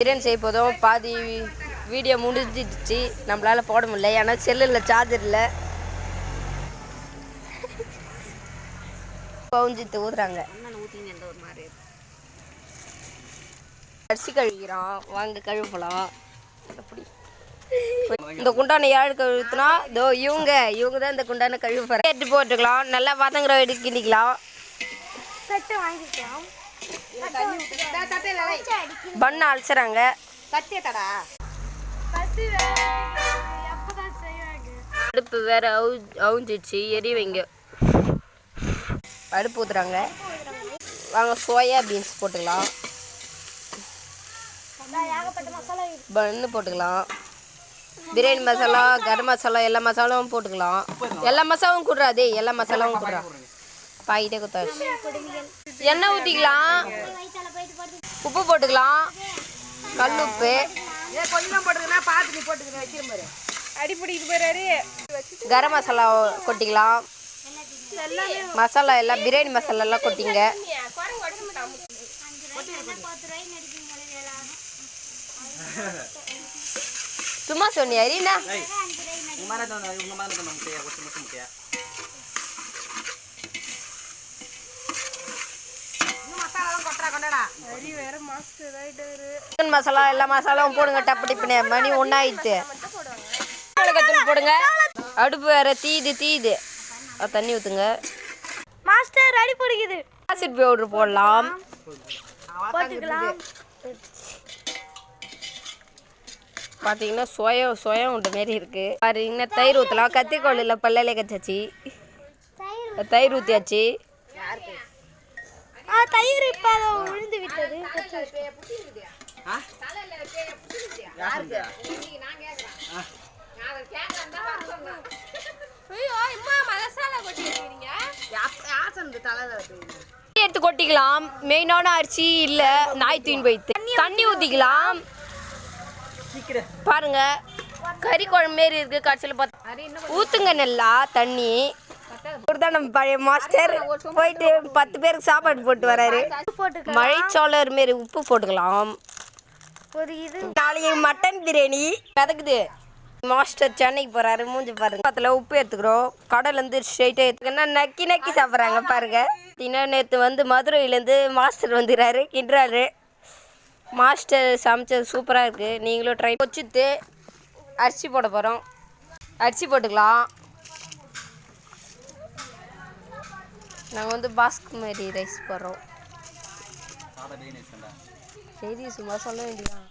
பிரியாணி செய்ய போதும் பாதி வீடியோ முடிஞ்சிடுச்சு. நம்மளால் போட முடியல, ஏன்னா செல்லில் சார்ஜர் இல்லை. பவுஞ்சித்து ஊதுறாங்க. அரிசி கழுவிக்கிறோம், வாங்க கழுவலாம். அப்படி இந்த குண்டானை யாழ் கழுவுத்துனா இதோ இவங்க தான் இந்த குண்டானை கழுவு எடுத்து போட்டுக்கலாம். நல்லா வதங்குற எடுத்து கிண்டிக்கலாம். பண்ண அழைச்சுறாங்க. அடுப்பு வேற அவுஞ்சிடுச்சு, எரி வைங்க. அடுப்பு ஊத்துறாங்க. வாங்க சோயா பீன்ஸ் போட்டுக்கலாம். பண்ணு போட்டுக்கலாம். பிரியாணி மசாலா, கரம் மசாலா, எல்லா மசாலாவும் போட்டுக்கலாம். எல்லா மசாலாவும் கூடுறாதே, எல்லா மசாலாவும் கூடுறான். பாக்கிட்டே குத்தாச்சு. எண்ணெய் ஊற்றிக்கலாம். உப்பு போட்டுக்கலாம். கல் உப்பு கொஞ்சம் போட்டுக்கலாம். பார்த்து போட்டுக்கிறேன் வச்சிருப்பாரு. அடிப்படிக்கு போறாரு. கரம் மசாலா கொட்டிக்கலாம். மசாலா எல்லாம் பிரியாணி மசாலா எல்லாம் கொட்டிங்க. சும்மா சொன்னியா ரீனா? மசாலா எல்லா மசாலாவும் போடுங்க. டப்பு டிப்புனே மணி ஒன்னாயிடுச்சு. போடுங்க. அடுப்பு வேற தீயுது. தண்ணி ஊத்துங்க. மாஸ்டர் அடி பிடிக்குது. ஆசிட் பவுடர் போடலாம். பார்த்தீங்கன்னா சோயா உண்ட மாரி இருக்கு. பாருங்கன்னா தயிர் ஊற்றலாம். கத்திரிக்கோளில் பல்லலே கச்சாச்சு. தயிர் ஊற்றியாச்சு. தயிர் இப்போ விழுந்து விட்டது. எடுத்து கொட்டிக்கலாம். மெயினான அரிசி இல்ல, நாய் தூயின் போயிட்டு தண்ணி ஊற்றிக்கலாம். பாருங்க கறி குழம்பு மாரி இருக்கு. கடைசியில் பார்த்து ஊத்துங்க நல்லா தண்ணி. தான் நம்ம பழைய மாஸ்டர் போயிட்டு 10 பேருக்கு சாப்பாடு போட்டு வராரு. மழைச்சோளர் மாரி உப்பு போட்டுக்கலாம். நாளைக்கு மட்டன் பிரியாணி மிதக்குது. மாஸ்டர் சென்னைக்கு போறாரு. மூஞ்சி பாருங்க. பத்தில் உப்பு எடுத்துக்கிறோம். கடலேருந்து ஸ்ட்ரெயிட்டாக எடுத்துக்கன்னா நக்கி சாப்பிட்றாங்க பாருங்க. நேற்று வந்து மதுரையிலேருந்து மாஸ்டர் வந்துடுறாரு, கிண்டுறாரு. மாஸ்டர் சமைச்சது சூப்பராக இருக்குது. நீங்களும் ட்ரை வச்சுட்டு அரிசி போட போகிறோம். அரிசி போட்டுக்கலாம். நாங்கள் வந்து பாஸ்மதி ரைஸ் போடுறோம். சரி சும்மா சொல்ல வேண்டியதான்.